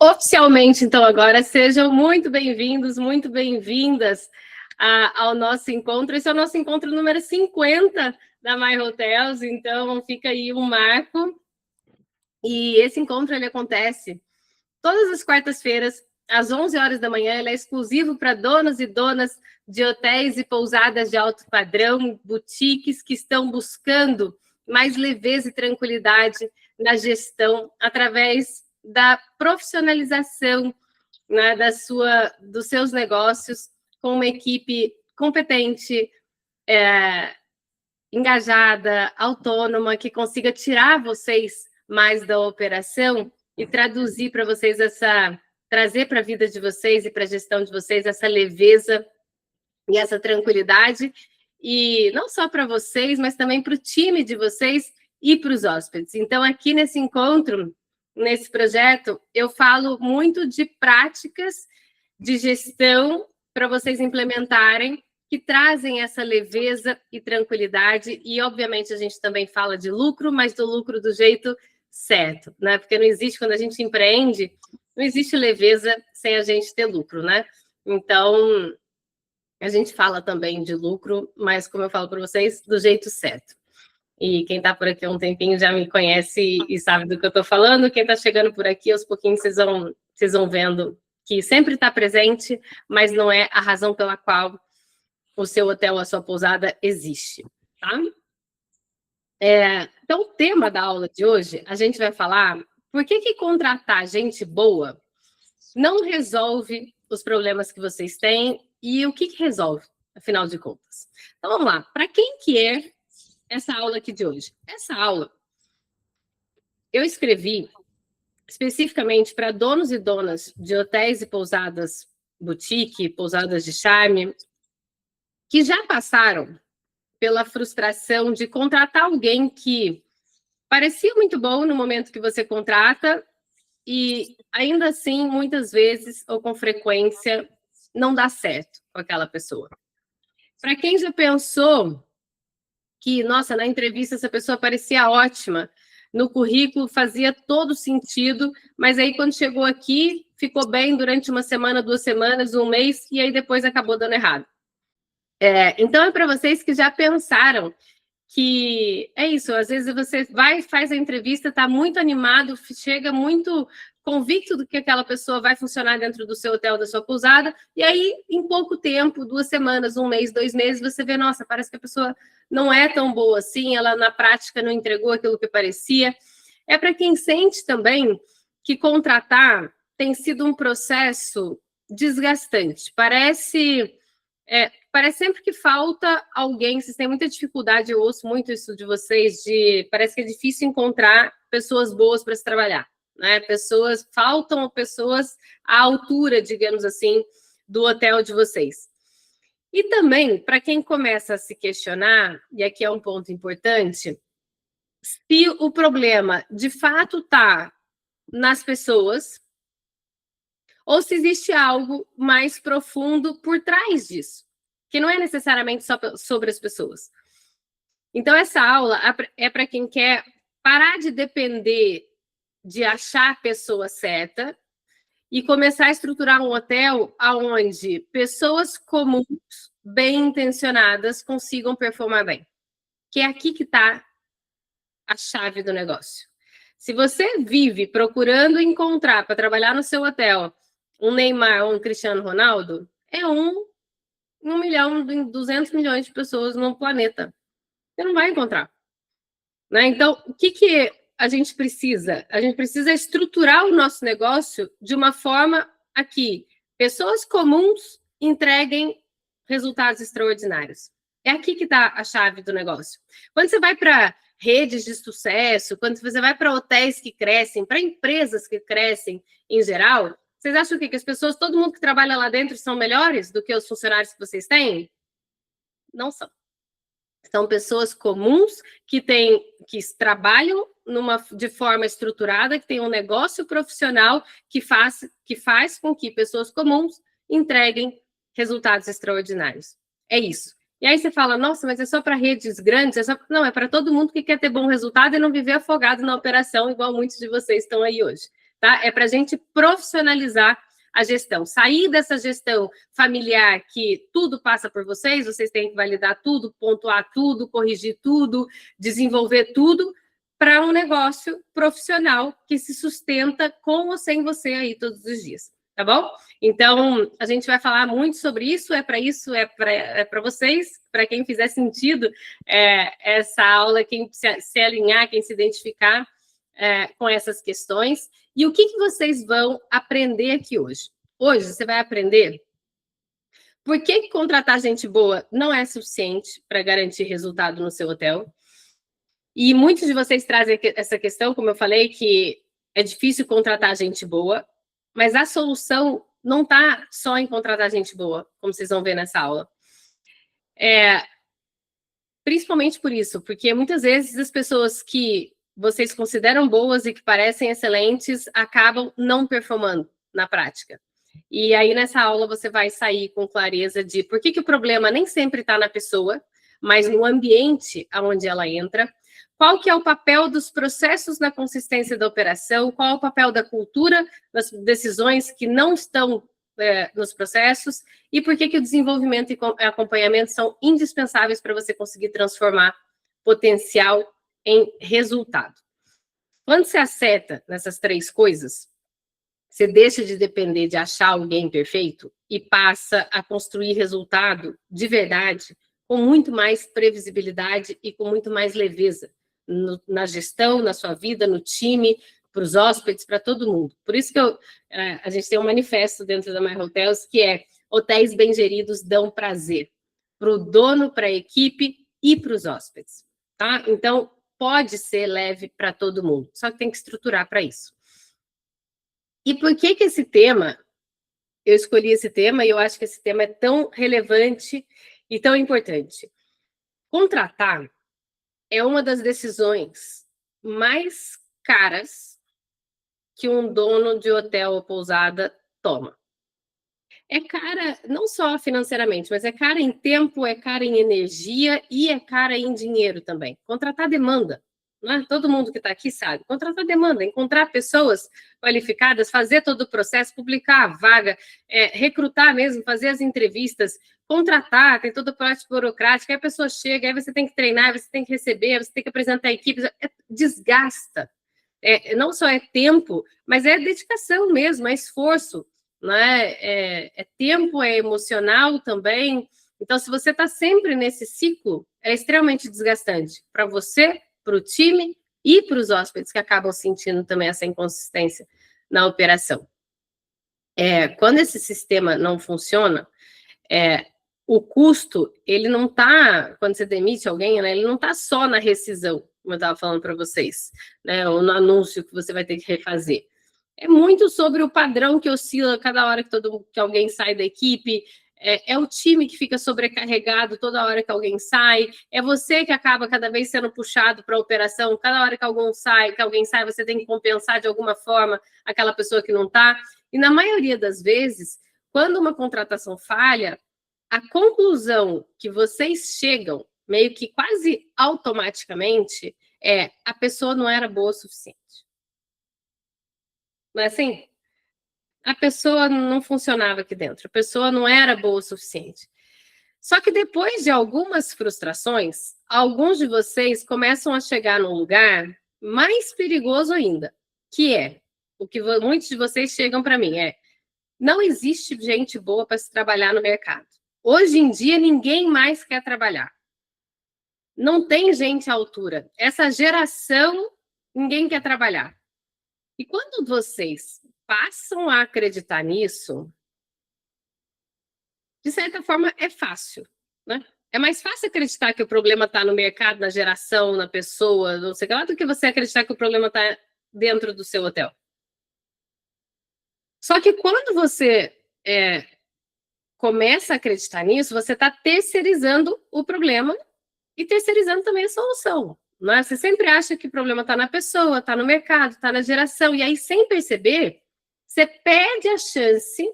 Oficialmente, então, agora, sejam muito bem-vindos, muito bem-vindas ao nosso encontro. Esse é o nosso encontro número 50 da My Hotels, então fica aí um marco. E esse encontro, ele acontece todas as quartas-feiras, às 11 horas da manhã. Ele é exclusivo para donos e donas de hotéis e pousadas de alto padrão, boutiques que estão buscando mais leveza e tranquilidade na gestão através da profissionalização, né, dos seus negócios, com uma equipe competente, engajada, autônoma, que consiga tirar vocês mais da operação e traduzir para vocês trazer para a vida de vocês e para a gestão de vocês essa leveza e essa tranquilidade, e não só para vocês, mas também para o time de vocês e para os hóspedes. Então, aqui nesse encontro, nesse projeto, eu falo muito de práticas de gestão para vocês implementarem, que trazem essa leveza e tranquilidade, e obviamente a gente também fala de lucro, mas do lucro do jeito certo, né? Porque não existe, quando a gente empreende, não existe leveza sem a gente ter lucro, né? Então, a gente fala também de lucro, mas como eu falo para vocês, do jeito certo. E quem está por aqui há um tempinho já me conhece e sabe do que eu estou falando. Quem está chegando por aqui, aos pouquinhos vocês vão vendo que sempre está presente, mas não é a razão pela qual o seu hotel, a sua pousada existe, tá? Então, o tema da aula de hoje, a gente vai falar por que contratar gente boa não resolve os problemas que vocês têm e o que resolve, afinal de contas. Então, vamos lá. Para quem que é essa aula aqui de hoje? Essa aula eu escrevi especificamente para donos e donas de hotéis e pousadas boutique, pousadas de charme, que já passaram pela frustração de contratar alguém que parecia muito bom no momento que você contrata e ainda assim, muitas vezes ou com frequência, não dá certo com aquela pessoa. Para quem já pensou que, nossa, na entrevista essa pessoa parecia ótima, no currículo fazia todo sentido, mas aí quando chegou aqui, ficou bem durante uma semana, 2 semanas, 1 mês, e aí depois acabou dando errado. Então é para vocês que já pensaram que é isso, às vezes você vai, faz a entrevista, está muito animado, chega muito convicto do que aquela pessoa vai funcionar dentro do seu hotel, da sua pousada, e aí, em pouco tempo, 2 semanas, 1 mês, 2 meses, você vê, nossa, parece que a pessoa não é tão boa assim, ela na prática não entregou aquilo que parecia. É para quem sente também que contratar tem sido um processo desgastante. Parece sempre que falta alguém, vocês têm muita dificuldade, eu ouço muito isso de vocês, parece que é difícil encontrar pessoas boas para se trabalhar, né? Faltam pessoas à altura, digamos assim, do hotel de vocês. E também, para quem começa a se questionar, e aqui é um ponto importante, se o problema de fato está nas pessoas, ou se existe algo mais profundo por trás disso, que não é necessariamente só sobre as pessoas. Então, essa aula é para quem quer parar de depender de achar a pessoa certa e começar a estruturar um hotel onde pessoas comuns, bem intencionadas, consigam performar bem. Que é aqui que está a chave do negócio. Se você vive procurando encontrar para trabalhar no seu hotel um Neymar ou um Cristiano Ronaldo, é 1 milhão, 200 milhões de pessoas no planeta. Você não vai encontrar. Né? Então, o que a gente precisa? A gente precisa estruturar o nosso negócio de uma forma a que pessoas comuns entreguem resultados extraordinários. É aqui que está a chave do negócio. Quando você vai para redes de sucesso, quando você vai para hotéis que crescem, para empresas que crescem em geral, vocês acham que as pessoas, todo mundo que trabalha lá dentro, são melhores do que os funcionários que vocês têm? Não são. São pessoas comuns que trabalham de forma estruturada, que tem um negócio profissional que faz com que pessoas comuns entreguem resultados extraordinários. É isso. E aí você fala, nossa, mas é só para redes grandes? Não, é para todo mundo que quer ter bom resultado e não viver afogado na operação, igual muitos de vocês estão aí hoje. tá? É para a gente profissionalizar a gestão, sair dessa gestão familiar que tudo passa por vocês têm que validar tudo, pontuar tudo, corrigir tudo, desenvolver tudo, para um negócio profissional que se sustenta com ou sem você aí todos os dias, tá bom? Então, a gente vai falar muito sobre isso, é para vocês, para quem fizer sentido essa aula, quem se alinhar, quem se identificar com essas questões. E o que vocês vão aprender aqui hoje? Hoje você vai aprender por que contratar gente boa não é suficiente para garantir resultado no seu hotel. E muitos de vocês trazem essa questão, como eu falei, que é difícil contratar gente boa, mas a solução não está só em contratar gente boa, como vocês vão ver nessa aula. Principalmente por isso, porque muitas vezes as pessoas que vocês consideram boas e que parecem excelentes acabam não performando na prática. E aí, nessa aula, você vai sair com clareza de por que o problema nem sempre está na pessoa, mas no ambiente onde ela entra, qual que é o papel dos processos na consistência da operação, qual é o papel da cultura nas decisões que não estão nos processos, e por que o desenvolvimento e acompanhamento são indispensáveis para você conseguir transformar potencial em resultado. Quando você acerta nessas três coisas, você deixa de depender de achar alguém perfeito e passa a construir resultado de verdade com muito mais previsibilidade e com muito mais leveza na gestão, na sua vida, no time, para os hóspedes, para todo mundo. Por isso que a gente tem um manifesto dentro da My Hotels que é: hotéis bem geridos dão prazer para o dono, para a equipe e para os hóspedes. Tá? Então, pode ser leve para todo mundo, só que tem que estruturar para isso. E por que esse tema, eu escolhi esse tema e eu acho que esse tema é tão relevante e tão importante? Contratar é uma das decisões mais caras que um dono de hotel ou pousada toma. É cara não só financeiramente, mas é cara em tempo, é cara em energia e é cara em dinheiro também. Contratar demanda. Né? Todo mundo que está aqui sabe. Contratar demanda, encontrar pessoas qualificadas, fazer todo o processo, publicar a vaga, recrutar mesmo, fazer as entrevistas, contratar, tem toda a parte burocrática, aí a pessoa chega, aí você tem que treinar, você tem que receber, você tem que apresentar a equipe, desgasta. Não só é tempo, mas é dedicação mesmo, é esforço, né? É tempo, é emocional também. Então, se você está sempre nesse ciclo, é extremamente desgastante para você, para o time e para os hóspedes que acabam sentindo também essa inconsistência na operação. Quando esse sistema não funciona, o custo, ele não está, quando você demite alguém, né, ele não está só na rescisão, como eu estava falando para vocês, né, ou no anúncio que você vai ter que refazer. É muito sobre o padrão que oscila cada hora que alguém sai da equipe, é o time que fica sobrecarregado toda hora que alguém sai, é você que acaba cada vez sendo puxado para a operação, cada hora que alguém sai, você tem que compensar de alguma forma aquela pessoa que não está. E na maioria das vezes, quando uma contratação falha, a conclusão que vocês chegam, meio que quase automaticamente, a pessoa não era boa o suficiente. Não é assim? A pessoa não funcionava aqui dentro, a pessoa não era boa o suficiente. Só que depois de algumas frustrações, alguns de vocês começam a chegar num lugar mais perigoso ainda, que é o que muitos de vocês chegam para mim, não existe gente boa para se trabalhar no mercado. Hoje em dia, ninguém mais quer trabalhar. Não tem gente à altura. Essa geração, ninguém quer trabalhar. E quando vocês passam a acreditar nisso, de certa forma, é fácil, né? É mais fácil acreditar que o problema está no mercado, na geração, na pessoa, não sei o que lá, do que você acreditar que o problema está dentro do seu hotel. Só que quando você começa a acreditar nisso, você está terceirizando o problema e terceirizando também a solução. Né? Você sempre acha que o problema está na pessoa, está no mercado, está na geração, e aí, sem perceber, você perde a chance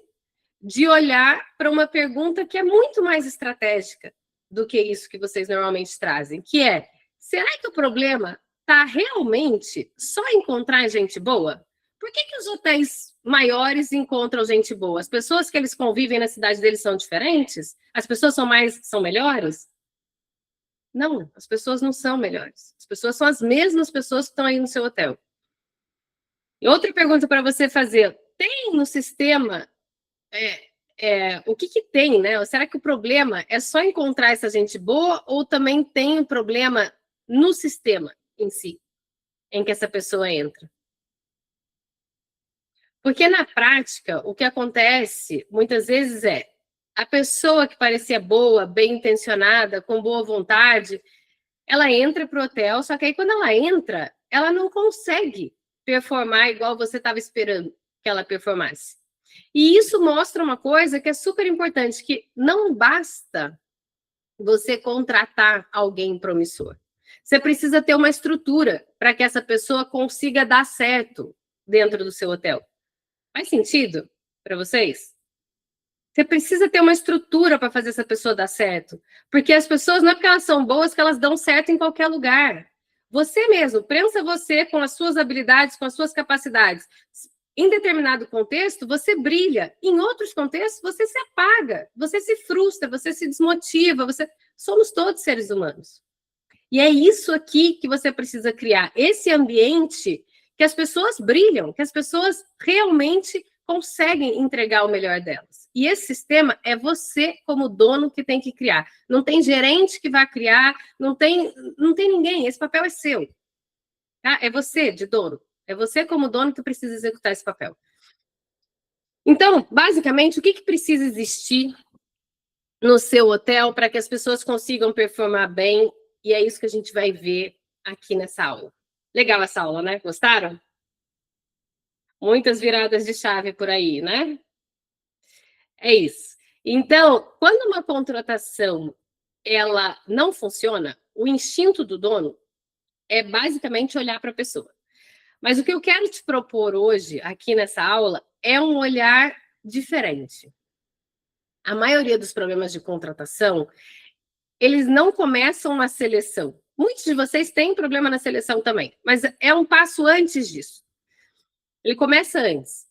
de olhar para uma pergunta que é muito mais estratégica do que isso que vocês normalmente trazem, que é: será que o problema está realmente só em encontrar gente boa? Por que os hotéis maiores encontram gente boa? As pessoas que eles convivem na cidade deles são diferentes? As pessoas são melhores? Não, as pessoas não são melhores. As pessoas são as mesmas pessoas que estão aí no seu hotel. E outra pergunta para você fazer: tem no sistema o que tem, né? Será que o problema é só encontrar essa gente boa ou também tem um problema no sistema em si, em que essa pessoa entra? Porque na prática, o que acontece muitas vezes é a pessoa que parecia boa, bem intencionada, com boa vontade, ela entra para o hotel, só que aí quando ela entra, ela não consegue performar igual você estava esperando que ela performasse. E isso mostra uma coisa que é super importante, que não basta você contratar alguém promissor. Você precisa ter uma estrutura para que essa pessoa consiga dar certo dentro do seu hotel. Faz sentido para vocês? Você precisa ter uma estrutura para fazer essa pessoa dar certo. Porque as pessoas, não é porque elas são boas que elas dão certo em qualquer lugar. Você mesmo, pensa você com as suas habilidades, com as suas capacidades. Em determinado contexto, você brilha. Em outros contextos, você se apaga, você se frustra, você se desmotiva. Somos todos seres humanos. E é isso aqui que você precisa criar. Esse ambiente que as pessoas brilham, que as pessoas realmente conseguem entregar o melhor delas. E esse sistema é você, como dono, que tem que criar. Não tem gerente que vai criar, não tem ninguém. Esse papel é seu. Tá? É você, de dono. É você, como dono, que precisa executar esse papel. Então, basicamente, o que precisa existir no seu hotel para que as pessoas consigam performar bem? E é isso que a gente vai ver aqui nessa aula. Legal essa aula, né? Gostaram? Muitas viradas de chave por aí, né? É isso. Então, quando uma contratação ela não funciona, o instinto do dono é basicamente olhar para a pessoa. Mas o que eu quero te propor hoje, aqui nessa aula, é um olhar diferente. A maioria dos problemas de contratação, eles não começam na seleção. Muitos de vocês têm problema na seleção também, mas é um passo antes disso. Ele começa antes.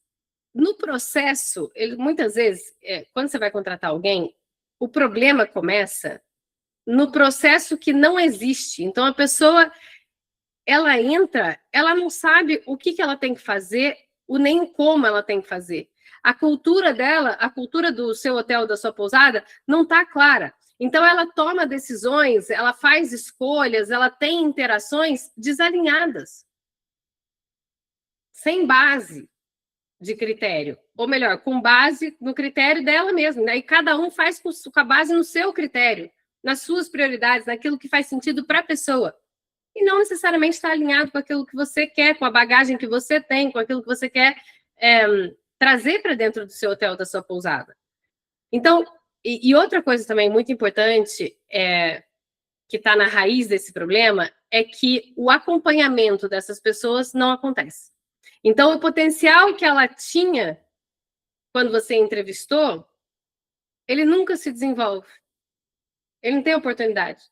No processo, muitas vezes, quando você vai contratar alguém, o problema começa no processo que não existe. Então, a pessoa, ela entra, ela não sabe o que ela tem que fazer, nem como ela tem que fazer. A cultura dela, a cultura do seu hotel, da sua pousada, não está clara. Então, ela toma decisões, ela faz escolhas, ela tem interações desalinhadas, sem base de critério. Ou melhor, com base no critério dela mesma. Né? E cada um faz com a base no seu critério, nas suas prioridades, naquilo que faz sentido para a pessoa. E não necessariamente está alinhado com aquilo que você quer, com a bagagem que você tem, com aquilo que você quer trazer para dentro do seu hotel, da sua pousada. Então, e outra coisa também muito importante, que está na raiz desse problema, é que o acompanhamento dessas pessoas não acontece. Então, o potencial que ela tinha quando você entrevistou, ele nunca se desenvolve. Ele não tem oportunidade.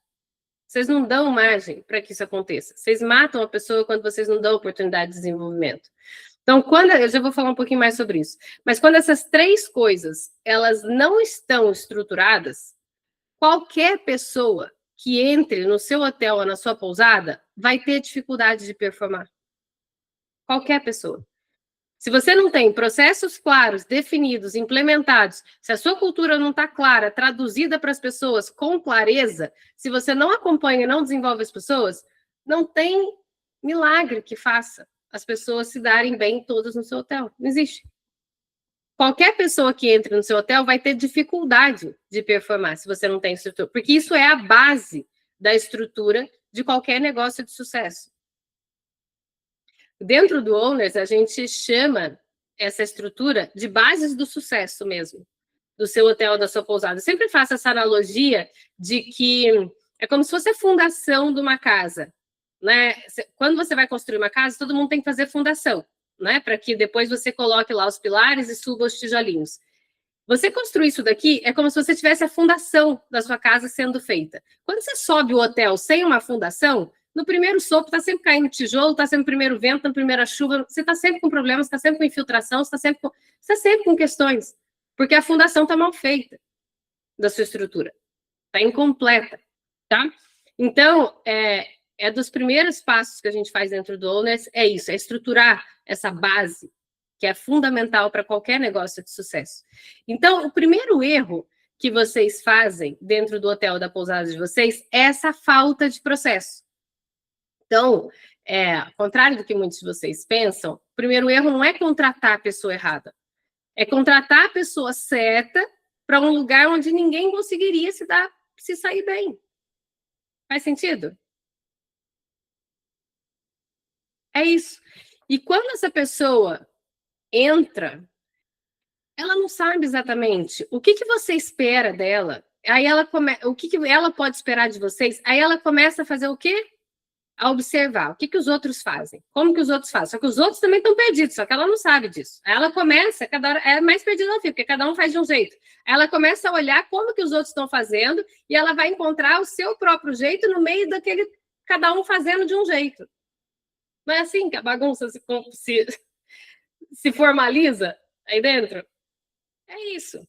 Vocês não dão margem para que isso aconteça. Vocês matam a pessoa quando vocês não dão oportunidade de desenvolvimento. Então, eu já vou falar um pouquinho mais sobre isso. Mas quando essas três coisas, elas não estão estruturadas, qualquer pessoa que entre no seu hotel ou na sua pousada vai ter dificuldade de performar. Qualquer pessoa. Se você não tem processos claros, definidos, implementados, se a sua cultura não está clara, traduzida para as pessoas com clareza, se você não acompanha e não desenvolve as pessoas, não tem milagre que faça as pessoas se darem bem todas no seu hotel. Não existe. Qualquer pessoa que entre no seu hotel vai ter dificuldade de performar se você não tem estrutura, porque isso é a base da estrutura de qualquer negócio de sucesso. Dentro do Owners, a gente chama essa estrutura de bases do sucesso mesmo, do seu hotel, da sua pousada. Eu sempre faço essa analogia de que é como se fosse a fundação de uma casa, né? Quando você vai construir uma casa, todo mundo tem que fazer fundação, né? Para que depois você coloque lá os pilares e suba os tijolinhos. Você construir isso daqui é como se você tivesse a fundação da sua casa sendo feita. Quando você sobe o hotel sem uma fundação, No primeiro sopro, está sempre caindo tijolo, está sempre no primeiro vento, na primeira chuva, você está sempre com problemas, está sempre com infiltração, você está sempre com questões, porque a fundação está mal feita da sua estrutura, está incompleta, tá? Então, é dos primeiros passos que a gente faz dentro do Owners, é isso, é estruturar essa base, que é fundamental para qualquer negócio de sucesso. Então, o primeiro erro que vocês fazem dentro do hotel da pousada de vocês é essa falta de processo. Então, ao contrário do que muitos de vocês pensam, o primeiro erro não é contratar a pessoa errada, é contratar a pessoa certa para um lugar onde ninguém conseguiria se sair bem. Faz sentido? É isso. E quando essa pessoa entra, ela não sabe exatamente o que você espera dela. Aí o que ela pode esperar de vocês? Aí ela começa a fazer o quê? A observar o que os outros fazem, como que os outros fazem. Só que os outros também estão perdidos, só que ela não sabe disso. Aí ela começa, cada hora é mais perdida ao fim, porque cada um faz de um jeito. Aí ela começa a olhar como que os outros estão fazendo e ela vai encontrar o seu próprio jeito no meio daquele, cada um fazendo de um jeito. Não é assim que a bagunça se formaliza aí dentro? É isso,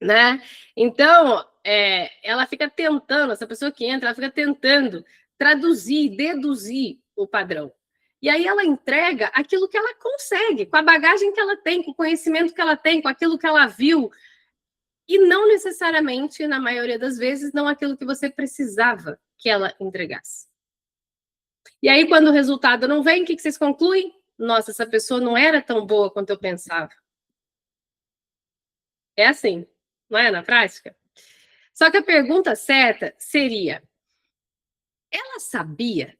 né? Então, ela fica tentando, essa pessoa que entra, ela fica tentando traduzir, deduzir o padrão. E aí ela entrega aquilo que ela consegue, com a bagagem que ela tem, com o conhecimento que ela tem, com aquilo que ela viu, e não necessariamente, na maioria das vezes, não aquilo que você precisava que ela entregasse. E aí, quando o resultado não vem, o que vocês concluem? Nossa, essa pessoa não era tão boa quanto eu pensava. É assim, não é, na prática? Só que a pergunta certa seria: ela sabia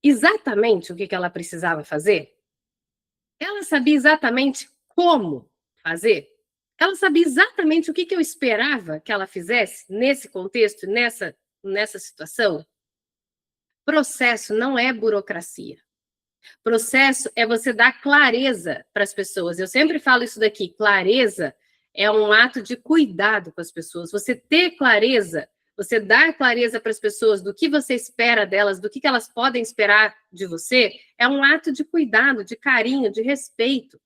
exatamente o que ela precisava fazer? Ela sabia exatamente como fazer? Ela sabia exatamente o que eu esperava que ela fizesse nesse contexto, nessa situação? Processo não é burocracia. Processo é você dar clareza para as pessoas. Eu sempre falo isso daqui, clareza é um ato de cuidado com as pessoas. Você ter clareza, você dar clareza para as pessoas do que você espera delas, do que elas podem esperar de você, é um ato de cuidado, de carinho, de respeito.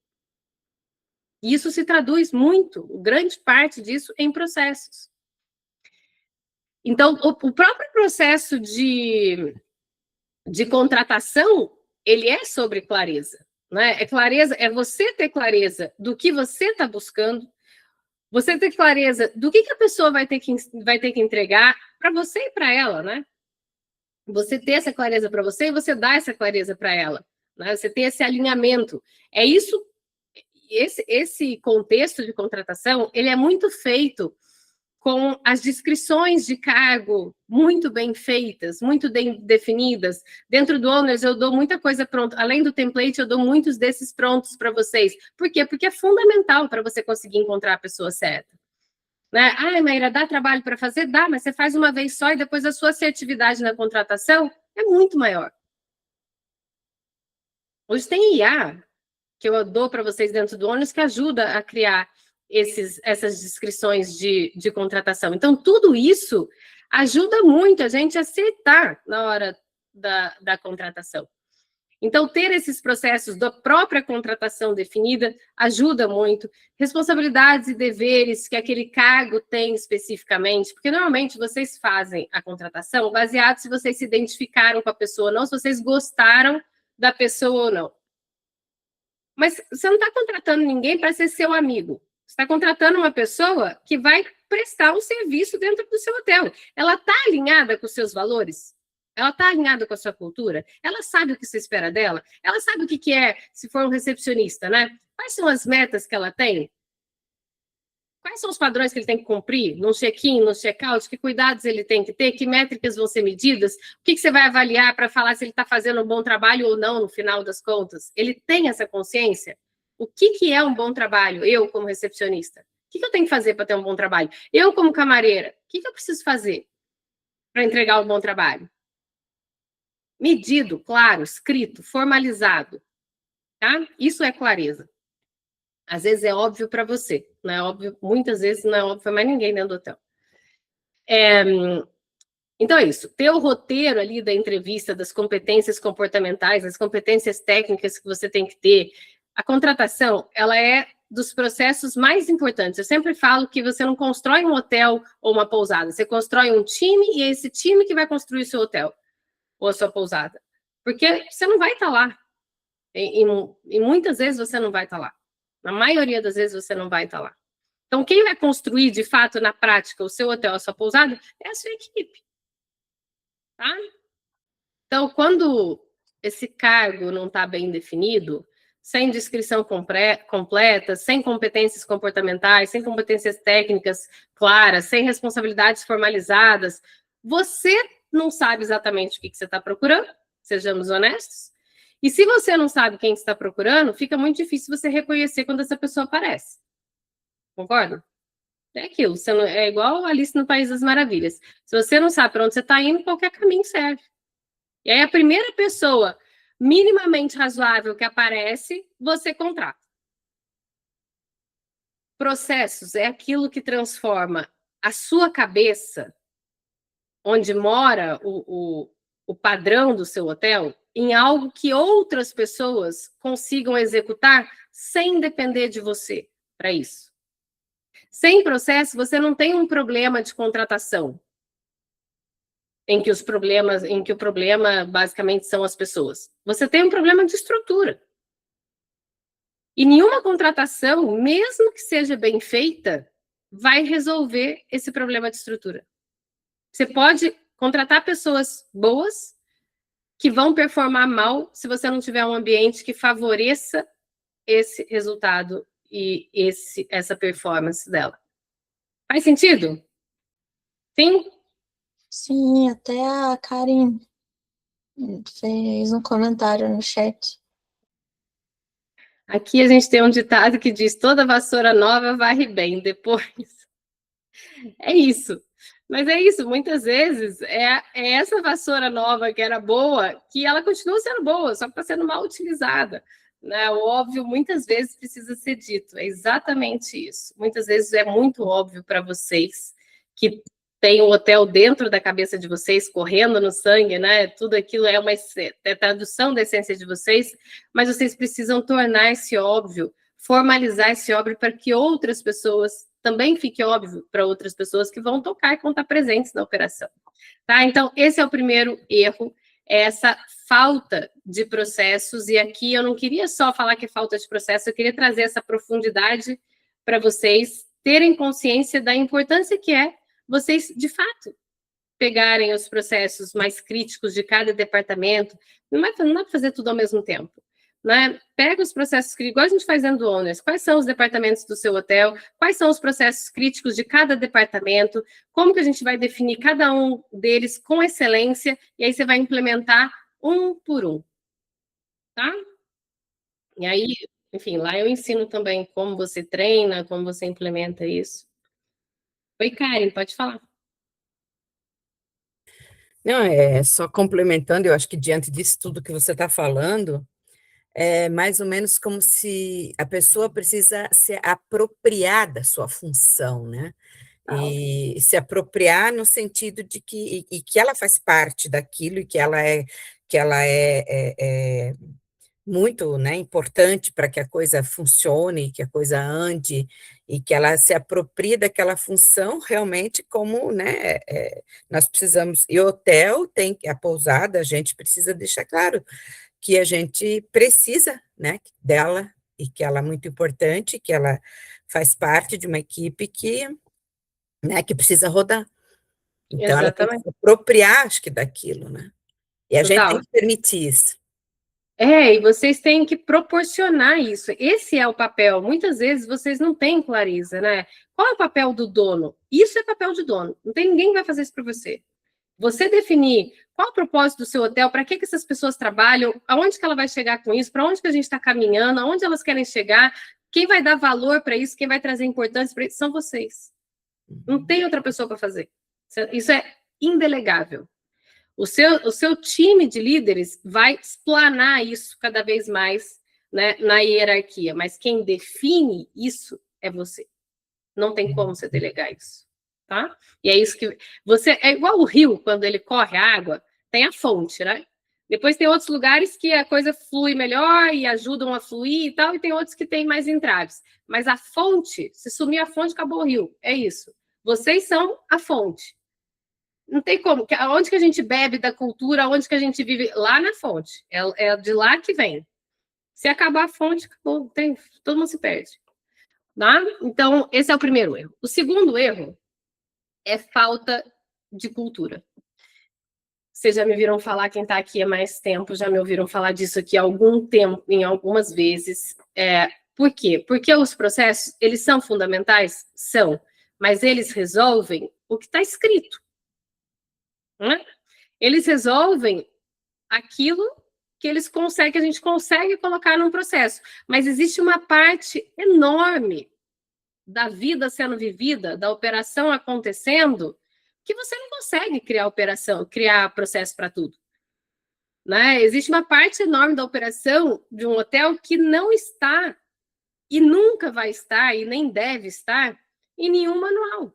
E isso se traduz muito, grande parte disso, em processos. Então, o próprio processo de contratação, ele é sobre clareza, né? É você ter clareza do que você está buscando, você ter clareza do que a pessoa vai ter que entregar para você e para ela, né? Você ter essa clareza para você e você dar essa clareza para ela, né? Você ter esse alinhamento. É isso, esse contexto de contratação, ele é muito feito com as descrições de cargo muito bem feitas, muito bem definidas. Dentro do Owners, eu dou muita coisa pronta. Além do template, eu dou muitos desses prontos para vocês. Por quê? Porque é fundamental para você conseguir encontrar a pessoa certa. Né? Maíra, dá trabalho para fazer? Dá, mas você faz uma vez só e depois a sua assertividade na contratação é muito maior. Hoje tem IA, que eu dou para vocês dentro do Owners, que ajuda a criar essas descrições de contratação. Então, tudo isso ajuda muito a gente a acertar na hora da contratação. Então, ter esses processos da própria contratação definida ajuda muito. Responsabilidades e deveres que aquele cargo tem especificamente, porque normalmente vocês fazem a contratação baseado se vocês se identificaram com a pessoa ou não, se vocês gostaram da pessoa ou não. Mas você não está contratando ninguém para ser seu amigo. Você está contratando uma pessoa que vai prestar um serviço dentro do seu hotel. Ela está alinhada com os seus valores? Ela está alinhada com a sua cultura? Ela sabe o que você espera dela? Ela sabe o que é, se for um recepcionista, né? Quais são as metas que ela tem? Quais são os padrões que ele tem que cumprir no check-in, no check-out? Que cuidados ele tem que ter? Que métricas vão ser medidas? O que você vai avaliar para falar se ele está fazendo um bom trabalho ou não no final das contas? Ele tem essa consciência? O que é um bom trabalho, eu como recepcionista? O que eu tenho que fazer para ter um bom trabalho? Eu como camareira, o que eu preciso fazer para entregar um bom trabalho? Medido, claro, escrito, formalizado. Tá? Isso é clareza. Às vezes é óbvio para você, não é óbvio, muitas vezes não é óbvio para mais ninguém dentro do hotel. Então é isso, ter o roteiro ali da entrevista, das competências comportamentais, das competências técnicas que você tem que ter. A contratação, ela é dos processos mais importantes. Eu sempre falo que você não constrói um hotel ou uma pousada, você constrói um time e é esse time que vai construir o seu hotel ou a sua pousada. Porque você não vai estar lá. E muitas vezes você não vai estar lá. Na maioria das vezes você não vai estar lá. Então, quem vai construir, de fato, na prática, o seu hotel, a sua pousada, é a sua equipe. Tá? Então, quando esse cargo não está bem definido, sem descrição completa, sem competências comportamentais, sem competências técnicas claras, sem responsabilidades formalizadas, você não sabe exatamente o que você está procurando, sejamos honestos. E se você não sabe quem está procurando, fica muito difícil você reconhecer quando essa pessoa aparece. Concorda? É aquilo, você não, é igual Alice no País das Maravilhas. Se você não sabe para onde você está indo, qualquer caminho serve. E aí a primeira pessoa minimamente razoável que aparece, você contrata. Processos é aquilo que transforma a sua cabeça, onde mora o padrão do seu hotel, em algo que outras pessoas consigam executar sem depender de você para isso. Sem processo, você não tem um problema de contratação, em que o problema basicamente são as pessoas. Você tem um problema de estrutura. E nenhuma contratação, mesmo que seja bem feita, vai resolver esse problema de estrutura. Você pode contratar pessoas boas que vão performar mal se você não tiver um ambiente que favoreça esse resultado e essa performance dela. Faz sentido? Sim? Sim, até a Karen fez um comentário no chat. Aqui a gente tem um ditado que diz: toda vassoura nova varre bem depois. É isso. Mas é isso, muitas vezes é essa vassoura nova que era boa, que ela continua sendo boa, só que está sendo mal utilizada. Né? O óbvio muitas vezes precisa ser dito, é exatamente isso. Muitas vezes é muito óbvio para vocês que tem um hotel dentro da cabeça de vocês, correndo no sangue, né? Tudo aquilo é uma tradução da essência de vocês, mas vocês precisam tornar esse óbvio, formalizar esse óbvio para que outras pessoas também fique óbvio para outras pessoas que vão tocar e vão estar presentes na operação. Tá? Então, esse é o primeiro erro, é essa falta de processos, e aqui eu não queria só falar que é falta de processo, eu queria trazer essa profundidade para vocês terem consciência da importância que é vocês, de fato, pegarem os processos mais críticos de cada departamento, não dá para fazer tudo ao mesmo tempo. Né? Pega os processos críticos, igual a gente faz dentro do Owners, quais são os departamentos do seu hotel, quais são os processos críticos de cada departamento, como que a gente vai definir cada um deles com excelência, e aí você vai implementar um por um. Tá? E aí, enfim, lá eu ensino também como você treina, como você implementa isso. Oi, Karen, pode falar. Não, é só complementando, eu acho que diante disso tudo que você está falando, é mais ou menos como se a pessoa precisa se apropriar da sua função, né? E se apropriar no sentido de que ela faz parte daquilo e que ela é muito, né, importante para que a coisa funcione, que a coisa ande, e que ela se aproprie daquela função realmente como, né, nós precisamos, e o hotel tem, a pousada, a gente precisa deixar claro que a gente precisa, né, dela, e que ela é muito importante, que ela faz parte de uma equipe que, né, que precisa rodar. Então, ela tem que se apropriar, acho que, daquilo, né? E a gente tem que permitir isso. E vocês têm que proporcionar isso. Esse é o papel. Muitas vezes vocês não têm clareza, né? Qual é o papel do dono? Isso é papel de dono. Não tem ninguém que vai fazer isso para você. Você definir qual é o propósito do seu hotel, para que essas pessoas trabalham, aonde que ela vai chegar com isso, para onde que a gente está caminhando, aonde elas querem chegar, quem vai dar valor para isso, quem vai trazer importância para isso, são vocês. Não tem outra pessoa para fazer. Isso é indelegável. O seu time de líderes vai explanar isso cada vez mais, né, na hierarquia, mas quem define isso é você. Não tem como você delegar isso. tá? E é isso que você é igual o rio, quando ele corre a água, tem a fonte, né? Depois tem outros lugares que a coisa flui melhor e ajudam a fluir e tal, e tem outros que tem mais entraves. Mas a fonte, se sumir a fonte, acabou o rio. É isso. Vocês são a fonte. Não tem como. Onde que a gente bebe da cultura, onde que a gente vive? Lá na fonte. É de lá que vem. Se acabar a fonte, acabou. Todo mundo se perde. Tá? Então, esse é o primeiro erro. O segundo erro é falta de cultura. Vocês já me viram falar, quem está aqui há mais tempo, já me ouviram falar disso aqui há algum tempo, em algumas vezes. Por quê? Porque os processos, eles são fundamentais? São. Mas eles resolvem o que está escrito. Né? Eles resolvem aquilo que eles conseguem, que a gente consegue colocar num processo. Mas existe uma parte enorme da vida sendo vivida, da operação acontecendo, que você não consegue criar processo para tudo. Né? Existe uma parte enorme da operação de um hotel que não está, e nunca vai estar, e nem deve estar, em nenhum manual.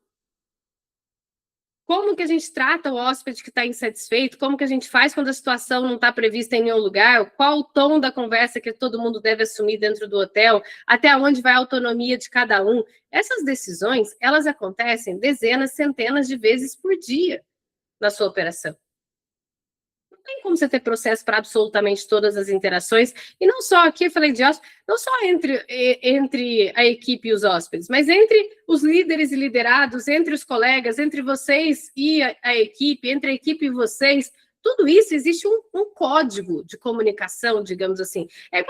Como que a gente trata o hóspede que está insatisfeito? Como que a gente faz quando a situação não está prevista em nenhum lugar? Qual o tom da conversa que todo mundo deve assumir dentro do hotel? Até onde vai a autonomia de cada um? Essas decisões, elas acontecem dezenas, centenas de vezes por dia na sua operação. Não tem como você ter processo para absolutamente todas as interações, e não só aqui, eu falei de hóspedes, não só entre a equipe e os hóspedes, mas entre os líderes e liderados, entre os colegas, entre vocês e a equipe, entre a equipe e vocês, tudo isso existe um código de comunicação, digamos assim. É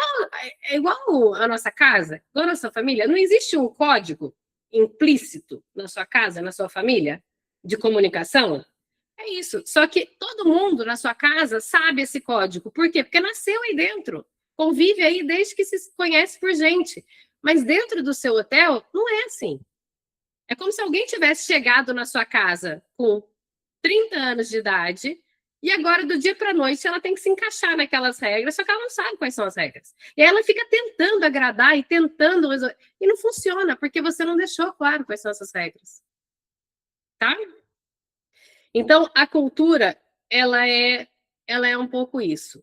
igual a nossa casa, igual a nossa família, não existe um código implícito na sua casa, na sua família, de comunicação? É isso. Só que todo mundo na sua casa sabe esse código. Por quê? Porque nasceu aí dentro. Convive aí desde que se conhece por gente. Mas dentro do seu hotel, não é assim. É como se alguém tivesse chegado na sua casa com 30 anos de idade e agora, do dia para a noite, ela tem que se encaixar naquelas regras, só que ela não sabe quais são as regras. E aí ela fica tentando agradar e tentando resolver. E não funciona, porque você não deixou claro quais são essas regras. Tá? Então, a cultura, ela é um pouco isso.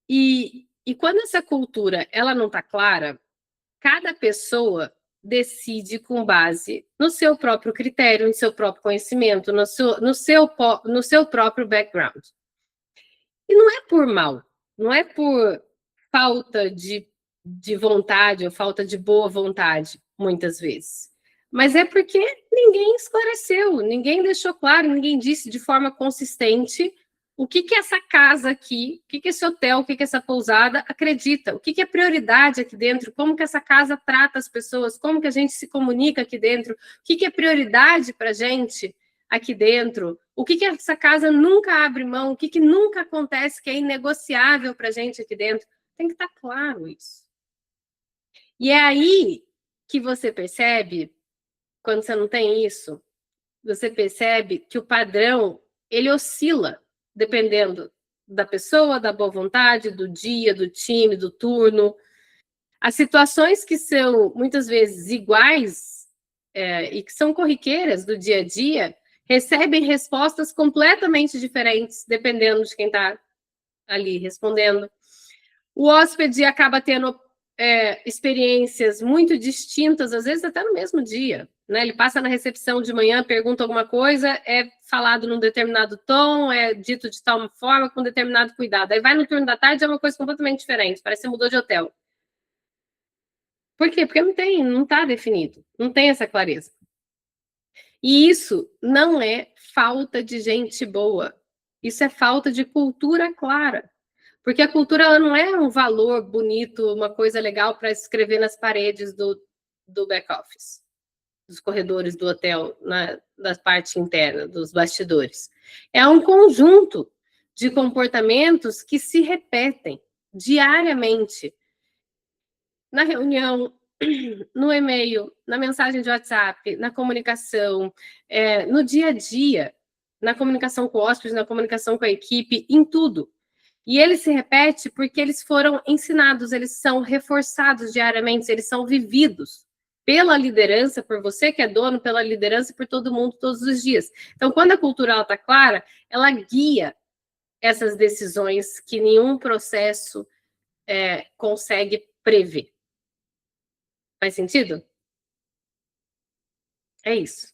E quando essa cultura ela não está clara, cada pessoa decide com base no seu próprio critério, no seu próprio conhecimento, no seu próprio background. E não é por mal, não é por falta de vontade ou falta de boa vontade, muitas vezes. Mas é porque ninguém esclareceu, ninguém deixou claro, ninguém disse de forma consistente o que essa casa aqui, o que esse hotel, o que essa pousada acredita, o que é prioridade aqui dentro, como que essa casa trata as pessoas, como que a gente se comunica aqui dentro, o que é prioridade para a gente aqui dentro, o que essa casa nunca abre mão, o que nunca acontece que é inegociável para a gente aqui dentro. Tem que estar claro isso. E é aí que você percebe, quando você não tem isso, você percebe que o padrão, ele oscila, dependendo da pessoa, da boa vontade, do dia, do time, do turno. As situações que são, muitas vezes, iguais e que são corriqueiras do dia a dia, recebem respostas completamente diferentes, dependendo de quem está ali respondendo. O hóspede acaba tendo experiências muito distintas, às vezes até no mesmo dia. Né? Ele passa na recepção de manhã, pergunta alguma coisa, é falado num determinado tom, é dito de tal forma, com determinado cuidado. Aí vai no turno da tarde, é uma coisa completamente diferente, parece que mudou de hotel. Por quê? Porque não está definido, não tem essa clareza. E isso não é falta de gente boa, isso é falta de cultura clara. Porque a cultura ela não é um valor bonito, uma coisa legal para escrever nas paredes do back-office, dos corredores do hotel, da parte interna, dos bastidores. É um conjunto de comportamentos que se repetem diariamente na reunião, no e-mail, na mensagem de WhatsApp, na comunicação, no dia a dia, na comunicação com o hóspede, na comunicação com a equipe, em tudo. E ele se repete porque eles foram ensinados, eles são reforçados diariamente, eles são vividos pela liderança, por você que é dono, pela liderança, por todo mundo, todos os dias. Então, quando a cultura está clara, ela guia essas decisões que nenhum processo consegue prever. Faz sentido? É isso.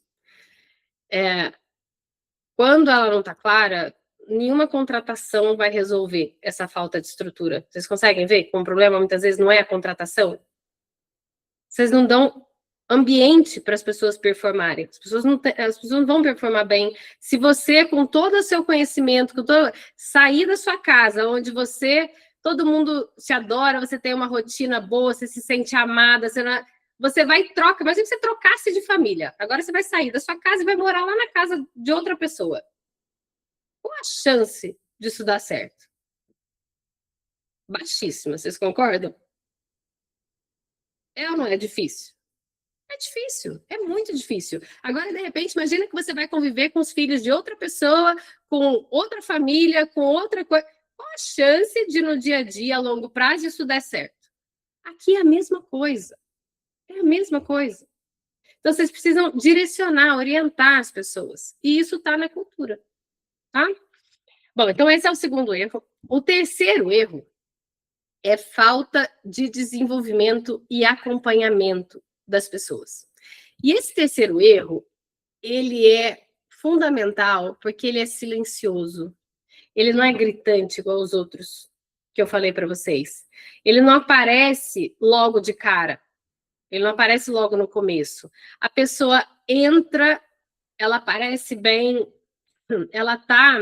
Quando ela não está clara, nenhuma contratação vai resolver essa falta de estrutura. Vocês conseguem ver que o problema muitas vezes não é a contratação? Vocês não dão ambiente para as pessoas performarem. As pessoas não vão performar bem se você, com todo o seu conhecimento, sair da sua casa, onde todo mundo te adora, você tem uma rotina boa, você se sente amada, você vai e troca. Imagina que você trocasse de família. Agora você vai sair da sua casa e vai morar lá na casa de outra pessoa. Qual a chance disso dar certo? Baixíssima, vocês concordam? É ou não é difícil? É difícil, é muito difícil. Agora, de repente, imagina que você vai conviver com os filhos de outra pessoa, com outra família, com outra coisa. Qual a chance de, no dia a dia, a longo prazo, isso dar certo? Aqui é a mesma coisa. É a mesma coisa. Então, vocês precisam direcionar, orientar as pessoas. E isso está na cultura. Tá? Bom, então esse é o segundo erro. O terceiro erro é falta de desenvolvimento e acompanhamento das pessoas. E esse terceiro erro, ele é fundamental porque ele é silencioso. Ele não é gritante igual os outros que eu falei para vocês. Ele não aparece logo de cara. Ele não aparece logo no começo. A pessoa entra, ela parece bem, ela está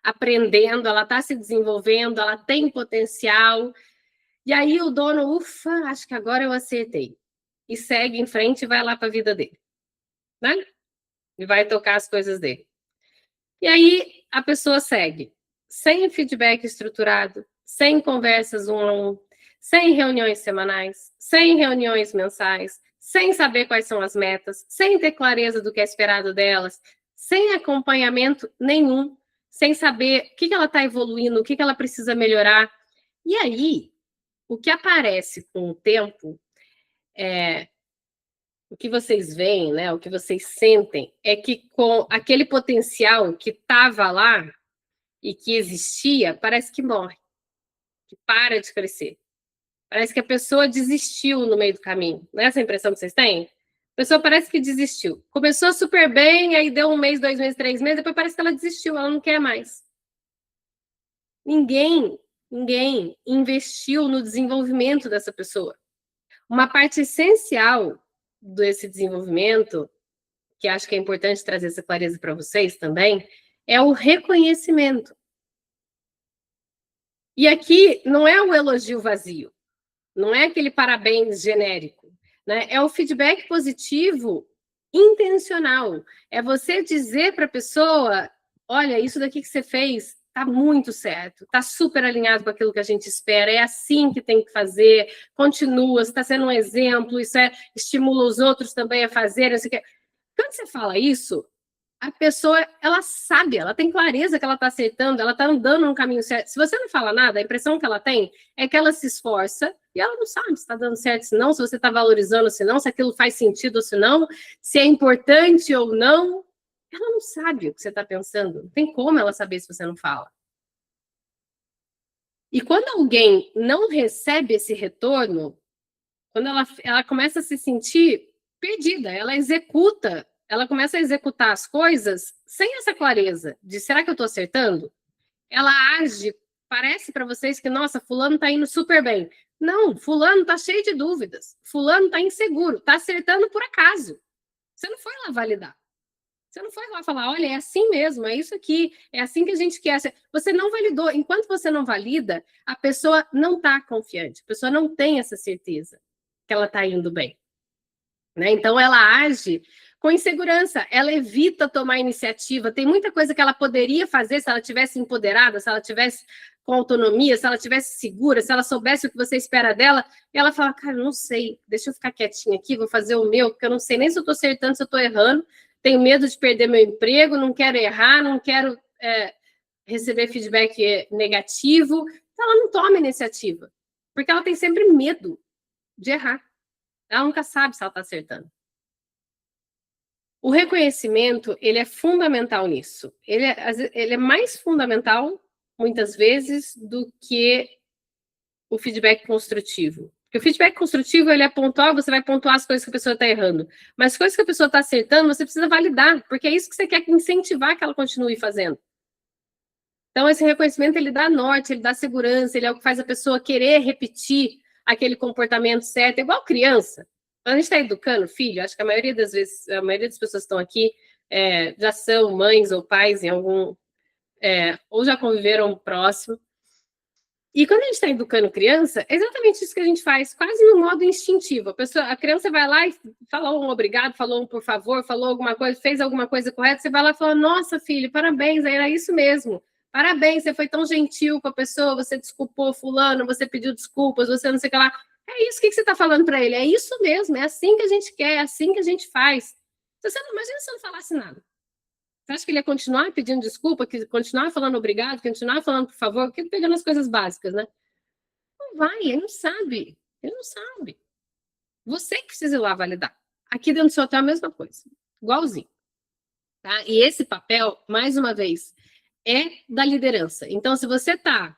aprendendo, ela está se desenvolvendo, ela tem potencial. E aí o dono, ufa, acho que agora eu acertei. E segue em frente e vai lá para a vida dele. Né? E vai tocar as coisas dele. E aí a pessoa segue, sem feedback estruturado, sem conversas um-on-um, sem reuniões semanais, sem reuniões mensais, sem saber quais são as metas, sem ter clareza do que é esperado delas, sem acompanhamento nenhum, sem saber o que ela está evoluindo, o que ela precisa melhorar. E aí, o que aparece com o tempo, o que vocês veem, né, o que vocês sentem, é que com aquele potencial que estava lá e que existia, parece que morre, que para de crescer. Parece que a pessoa desistiu no meio do caminho. Não é essa a impressão que vocês têm? A pessoa parece que desistiu. Começou super bem, aí deu 1 mês, 2 meses, 3 meses, depois parece que ela desistiu, ela não quer mais. Ninguém investiu no desenvolvimento dessa pessoa. Uma parte essencial desse desenvolvimento, que acho que é importante trazer essa clareza para vocês também, é o reconhecimento. E aqui não é o elogio vazio, não é aquele parabéns genérico, né? É o feedback positivo intencional. É você dizer para a pessoa, olha, isso daqui que você fez está muito certo, está super alinhado com aquilo que a gente espera, é assim que tem que fazer, continua, você está sendo um exemplo, isso estimula os outros também a fazerem. Quando você fala isso, a pessoa, ela sabe, ela tem clareza que ela está acertando, ela está andando no caminho certo. Se você não fala nada, a impressão que ela tem é que ela se esforça e ela não sabe se está dando certo, se não, se você está valorizando, se não, se aquilo faz sentido ou se não, se é importante ou não. Ela não sabe o que você está pensando. Não tem como ela saber se você não fala. E quando alguém não recebe esse retorno, quando ela começa a se sentir perdida, ela começa a executar as coisas sem essa clareza de será que eu estou acertando? Ela age, parece para vocês que, nossa, fulano está indo super bem. Não, fulano está cheio de dúvidas. Fulano está inseguro, está acertando por acaso. Você não foi lá validar. Você não foi lá falar, olha, é assim mesmo, é isso aqui, é assim que a gente quer. Você não validou. Enquanto você não valida, a pessoa não está confiante, a pessoa não tem essa certeza que ela está indo bem. Né? Então, ela age com insegurança, ela evita tomar iniciativa. Tem muita coisa que ela poderia fazer se ela tivesse empoderada, se ela tivesse com autonomia, se ela tivesse segura, se ela soubesse o que você espera dela, e ela fala, cara, não sei, deixa eu ficar quietinha aqui, vou fazer o meu, porque eu não sei nem se eu estou acertando, se eu estou errando, tenho medo de perder meu emprego, não quero errar, não quero receber feedback negativo. Então, ela não toma iniciativa, porque ela tem sempre medo de errar. Ela nunca sabe se ela está acertando. O reconhecimento, ele é fundamental nisso. Ele é mais fundamental, muitas vezes, do que o feedback construtivo. Porque o feedback construtivo, ele é pontual, você vai pontuar as coisas que a pessoa está errando. Mas as coisas que a pessoa está acertando, você precisa validar, porque é isso que você quer incentivar que ela continue fazendo. Então, esse reconhecimento, ele dá norte, ele dá segurança, ele é o que faz a pessoa querer repetir aquele comportamento certo, é igual criança. Quando a gente está educando filho, acho que a maioria das vezes, a maioria das pessoas que estão aqui já são mães ou pais em algum... ou já conviveram próximo. E quando a gente está educando criança, é exatamente isso que a gente faz, quase no modo instintivo. A criança vai lá e falou um obrigado, falou um por favor, falou alguma coisa, fez alguma coisa correta, você vai lá e fala, nossa, filho, parabéns, era isso mesmo. Parabéns, você foi tão gentil com a pessoa, você desculpou fulano, você pediu desculpas, você não sei o que lá. É isso, o que você está falando para ele? É isso mesmo, é assim que a gente quer, é assim que a gente faz. Imagina se eu não falasse nada. Você acha que ele ia continuar pedindo desculpa, continuar falando obrigado, continuar falando por favor, pegando as coisas básicas, né? Não vai, ele não sabe. Ele não sabe. Você que precisa ir lá validar. Aqui dentro do seu hotel é a mesma coisa. Igualzinho. Tá? E esse papel, mais uma vez, é da liderança. Então, se você está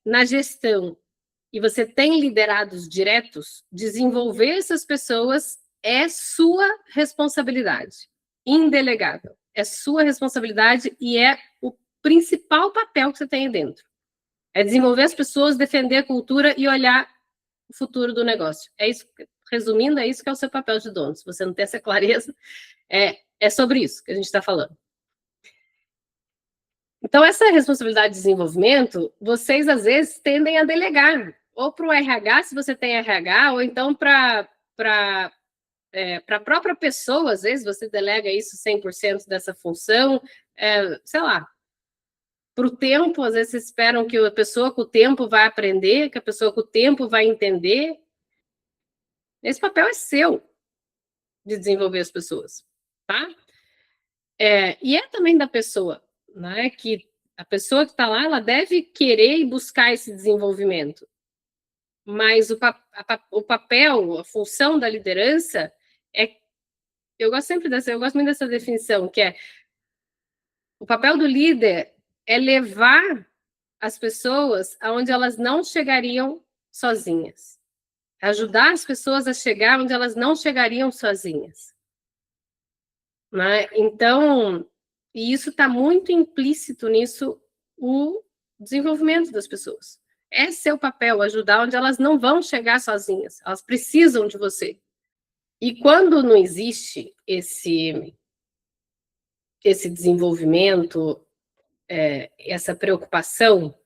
na gestão e você tem liderados diretos, desenvolver essas pessoas é sua responsabilidade. Indelegável. É sua responsabilidade e é o principal papel que você tem aí dentro. É desenvolver as pessoas, defender a cultura e olhar o futuro do negócio. É isso, resumindo, é isso que é o seu papel de dono. Se você não tem essa clareza, é sobre isso que a gente está falando. Então, essa responsabilidade de desenvolvimento, vocês, às vezes, tendem a delegar. Ou para o RH, se você tem RH, ou então para a própria pessoa, às vezes, você delega isso 100% dessa função, sei lá, para o tempo, às vezes, vocês esperam que a pessoa com o tempo vai aprender, que a pessoa com o tempo vai entender. Esse papel é seu, de desenvolver as pessoas, tá? E é também da pessoa, né? Que a pessoa que está lá, ela deve querer e buscar esse desenvolvimento. Mas o papel, a função da liderança eu gosto muito dessa definição, que é o papel do líder é levar as pessoas aonde elas não chegariam sozinhas. Ajudar as pessoas a chegar onde elas não chegariam sozinhas. Né? Então, e isso está muito implícito nisso, o desenvolvimento das pessoas. É seu papel, ajudar onde elas não vão chegar sozinhas. Elas precisam de você. E quando não existe esse desenvolvimento, essa preocupação,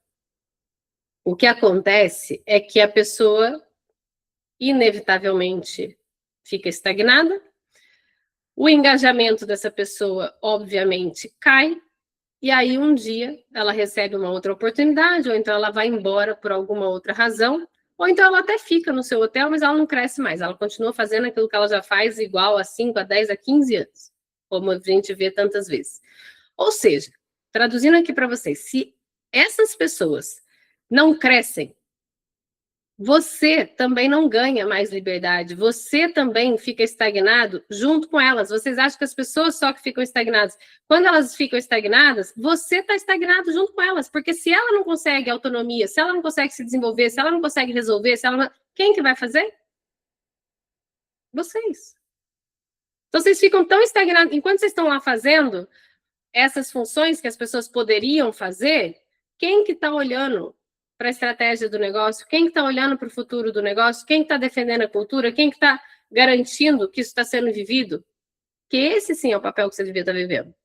o que acontece é que a pessoa, inevitavelmente, fica estagnada, o engajamento dessa pessoa, obviamente, cai, e aí um dia ela recebe uma outra oportunidade, ou então ela vai embora por alguma outra razão, ou então ela até fica no seu hotel, mas ela não cresce mais, ela continua fazendo aquilo que ela já faz igual a 5, a 10, a 15 anos, como a gente vê tantas vezes. Ou seja, traduzindo aqui para vocês, se essas pessoas não crescem, você também não ganha mais liberdade, você também fica estagnado junto com elas. Vocês acham que as pessoas só que ficam estagnadas? Quando elas ficam estagnadas, você está estagnado junto com elas, porque se ela não consegue autonomia, se ela não consegue se desenvolver, se ela não consegue resolver, quem que vai fazer? Vocês. Então, vocês ficam tão estagnados, enquanto vocês estão lá fazendo essas funções que as pessoas poderiam fazer, quem que está olhando para a estratégia do negócio? Quem que está olhando para o futuro do negócio? Quem está defendendo a cultura? Quem que está garantindo que isso está sendo vivido? Que esse, sim, é o papel que você devia estar vivendo.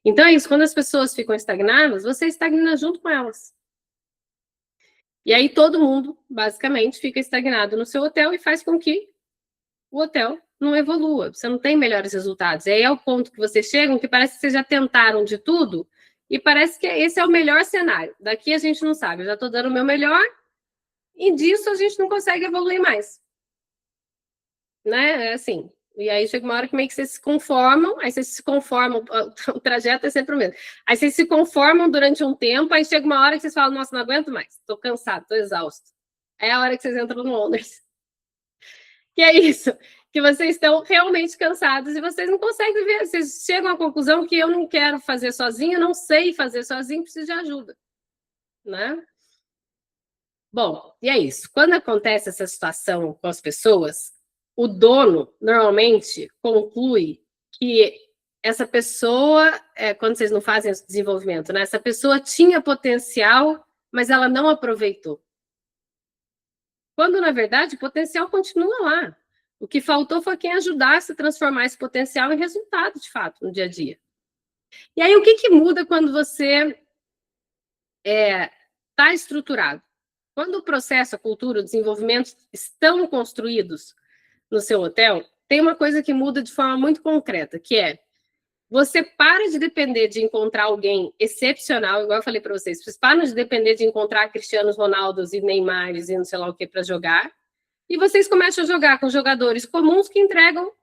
Então, é isso. Quando as pessoas ficam estagnadas, você estagna junto com elas. E aí, todo mundo, basicamente, fica estagnado no seu hotel e faz com que o hotel não evolua. Você não tem melhores resultados. E aí é o ponto que vocês chegam que parece que vocês já tentaram de tudo e parece que esse é o melhor cenário. Daqui a gente não sabe. Eu já estou dando o meu melhor e disso a gente não consegue evoluir mais. Né? É assim. E aí chega uma hora que meio que vocês se conformam, aí vocês se conformam, o trajeto é sempre o mesmo. Aí vocês se conformam durante um tempo, aí chega uma hora que vocês falam, nossa, não aguento mais, estou cansado, estou exausto. É a hora que vocês entram no Owners. Que é isso, que vocês estão realmente cansados e vocês não conseguem ver, vocês chegam à conclusão que eu não quero fazer sozinho, não sei fazer sozinho, preciso de ajuda, né? Bom, e é isso. Quando acontece essa situação com as pessoas, o dono normalmente conclui que essa pessoa, quando vocês não fazem esse desenvolvimento, né? Essa pessoa tinha potencial, mas ela não aproveitou. Quando, na verdade, o potencial continua lá. O que faltou foi quem ajudasse a transformar esse potencial em resultado, de fato, no dia a dia. E aí, o que muda quando você está estruturado? Quando o processo, a cultura, o desenvolvimento estão construídos no seu hotel, tem uma coisa que muda de forma muito concreta, que é você para de depender de encontrar alguém excepcional, igual eu falei para vocês, vocês param de depender de encontrar Cristianos Ronaldos e Neymares e não sei lá o que para jogar, e vocês começam a jogar com jogadores comuns que entregam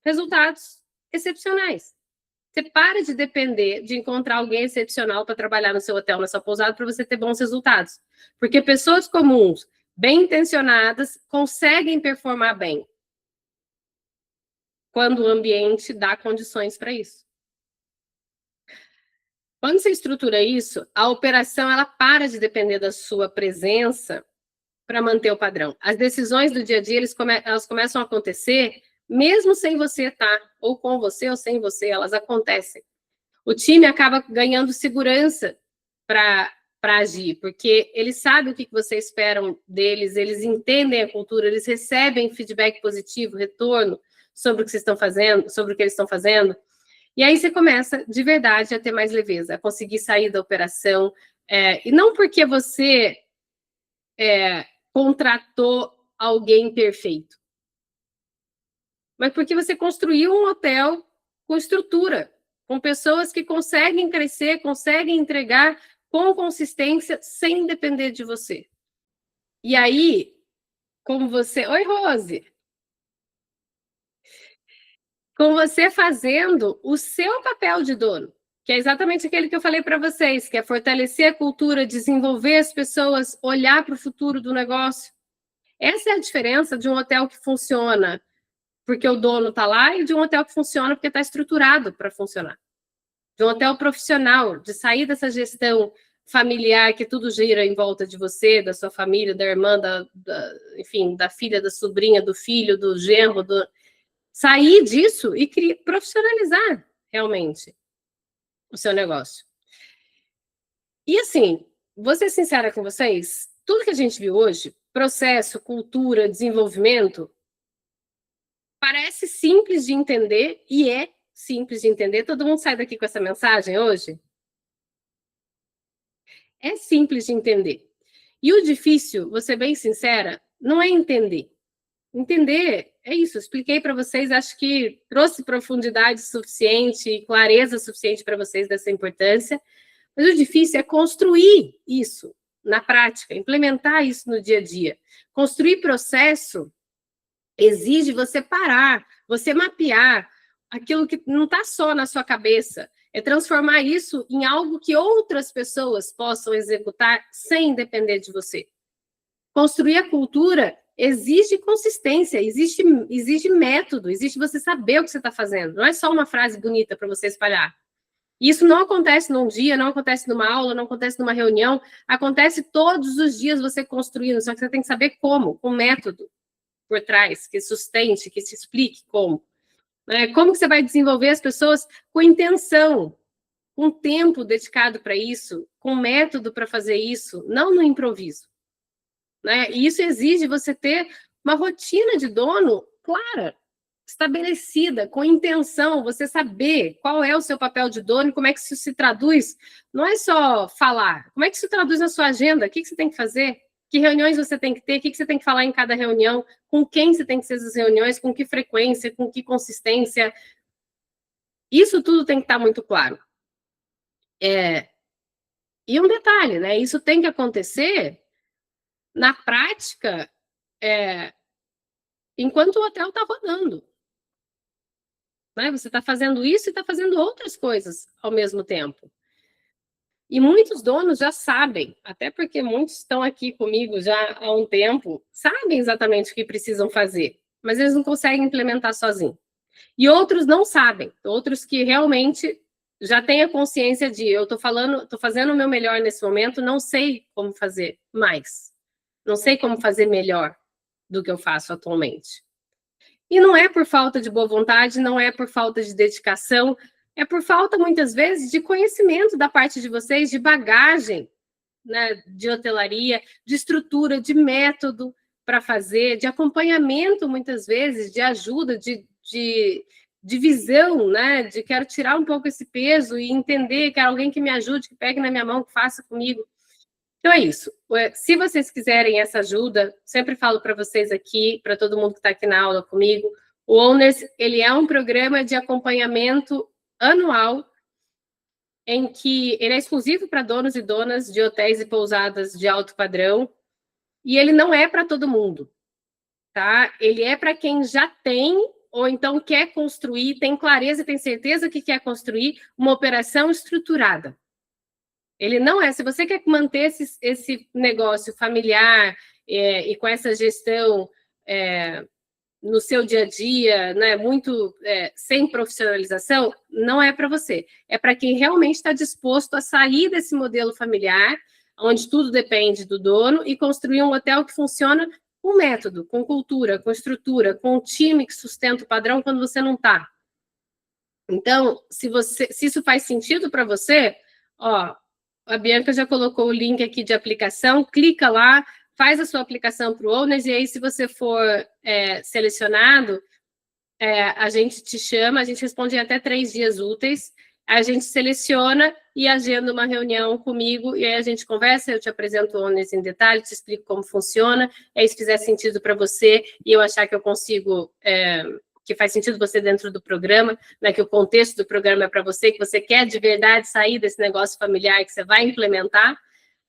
resultados excepcionais. Você para de depender de encontrar alguém excepcional para trabalhar no seu hotel, na sua pousada, para você ter bons resultados. Porque pessoas comuns, bem intencionadas, conseguem performar bem quando o ambiente dá condições para isso. Quando você estrutura isso, a operação ela para de depender da sua presença para manter o padrão. As decisões do dia a dia elas começam a acontecer mesmo sem você estar, ou com você ou sem você, elas acontecem. O time acaba ganhando segurança para agir, porque eles sabem o que vocês esperam deles, eles entendem a cultura, eles recebem feedback positivo, retorno sobre o que vocês estão fazendo, sobre o que eles estão fazendo. E aí você começa, de verdade, a ter mais leveza, a conseguir sair da operação. E não porque você contratou alguém perfeito, mas porque você construiu um hotel com estrutura, com pessoas que conseguem crescer, conseguem entregar com consistência, sem depender de você. E aí, como você... Oi, Rose! Com você fazendo o seu papel de dono, que é exatamente aquele que eu falei para vocês, que é fortalecer a cultura, desenvolver as pessoas, olhar para o futuro do negócio. Essa é a diferença de um hotel que funciona porque o dono está lá e de um hotel que funciona porque está estruturado para funcionar. De um hotel profissional, de sair dessa gestão familiar que tudo gira em volta de você, da sua família, da irmã, enfim, da filha, da sobrinha, do filho, do genro, sair disso e profissionalizar realmente o seu negócio. E assim, vou ser sincera com vocês, tudo que a gente viu hoje, processo, cultura, desenvolvimento, parece simples de entender e é simples de entender. Todo mundo sai daqui com essa mensagem hoje? É simples de entender. E o difícil, vou ser bem sincera, não é entender. Entender é isso, expliquei para vocês, acho que trouxe profundidade suficiente, clareza suficiente para vocês dessa importância, mas o difícil é construir isso na prática, implementar isso no dia a dia. Construir processo exige você parar, você mapear aquilo que não está só na sua cabeça, é transformar isso em algo que outras pessoas possam executar sem depender de você. Construir a cultura exige consistência, exige método, exige você saber o que você está fazendo. Não é só uma frase bonita para você espalhar. Isso não acontece num dia, não acontece numa aula, não acontece numa reunião, acontece todos os dias você construindo, só que você tem que saber como, com método por trás, que sustente, que se explique como. Como que você vai desenvolver as pessoas com intenção, com tempo dedicado para isso, com método para fazer isso, não no improviso. E isso exige você ter uma rotina de dono clara, estabelecida, com intenção, você saber qual é o seu papel de dono e como é que isso se traduz. Não é só falar, como é que isso se traduz na sua agenda? O que você tem que fazer? Que reuniões você tem que ter? O que você tem que falar em cada reunião? Com quem você tem que ser essas reuniões? Com que frequência? Com que consistência? Isso tudo tem que estar muito claro. E um detalhe, né? Isso tem que acontecer na prática, enquanto o hotel está rodando. Você está fazendo isso e está fazendo outras coisas ao mesmo tempo. E muitos donos já sabem, até porque muitos estão aqui comigo já há um tempo, sabem exatamente o que precisam fazer. mas eles não conseguem implementar sozinhos. E outros não sabem, outros que realmente já têm a consciência de eu estou fazendo o meu melhor nesse momento, não sei como fazer mais, não sei como fazer melhor do que eu faço atualmente. E não é por falta de boa vontade, não é por falta de dedicação, é por falta, muitas vezes, de conhecimento da parte de vocês, de bagagem, né, de hotelaria, de estrutura, de método para fazer, de acompanhamento, muitas vezes, de ajuda, de visão, né, de quero tirar um pouco esse peso e entender, quero alguém que me ajude, que pegue na minha mão, que faça comigo. Então é isso. Se vocês quiserem essa ajuda, sempre falo para vocês aqui, para todo mundo que está aqui na aula comigo, o Owners, ele é um programa de acompanhamento anual em que ele é exclusivo para donos e donas de hotéis e pousadas de alto padrão, e ele não é para todo mundo, tá? Ele é para quem já tem ou então quer construir, tem clareza e tem certeza que quer construir uma operação estruturada. Ele não é, se você quer manter esse negócio familiar e com essa gestão no seu dia a dia, né, muito sem profissionalização, não é para você. É para quem realmente está disposto a sair desse modelo familiar, onde tudo depende do dono, e construir um hotel que funciona com método, com cultura, com estrutura, com um time que sustenta o padrão quando você não está. Então, se isso faz sentido para você, ó, a Bianca já colocou o link aqui de aplicação, clica lá, faz a sua aplicação para o Owners, e aí, se você for selecionado, a gente te chama, a gente responde em até 3 dias úteis, a gente seleciona e agenda uma reunião comigo, e aí a gente conversa, eu te apresento o Owners em detalhe, te explico como funciona, e aí, se fizer sentido para você, e eu achar que eu consigo... que faz sentido você dentro do programa, né, que o contexto do programa é para você, que você quer de verdade sair desse negócio familiar que você vai implementar,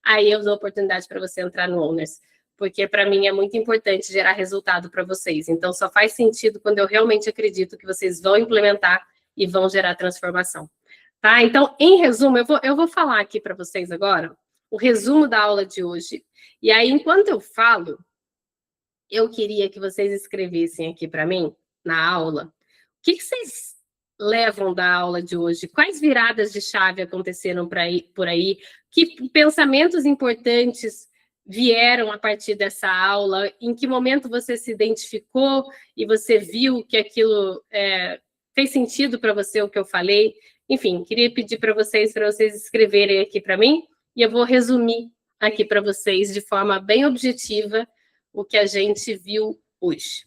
aí eu dou a oportunidade para você entrar no Owners, porque para mim é muito importante gerar resultado para vocês. Então, só faz sentido quando eu realmente acredito que vocês vão implementar e vão gerar transformação. Tá? Então, em resumo, eu vou falar aqui para vocês agora o resumo da aula de hoje. E aí, enquanto eu falo, eu queria que vocês escrevessem aqui para mim, na aula, o que vocês levam da aula de hoje? Quais viradas de chave aconteceram por aí? Que pensamentos importantes vieram a partir dessa aula? Em que momento você se identificou e você viu que aquilo fez sentido para você, o que eu falei? Enfim, queria pedir para vocês escreverem aqui para mim, e eu vou resumir aqui para vocês de forma bem objetiva o que a gente viu hoje.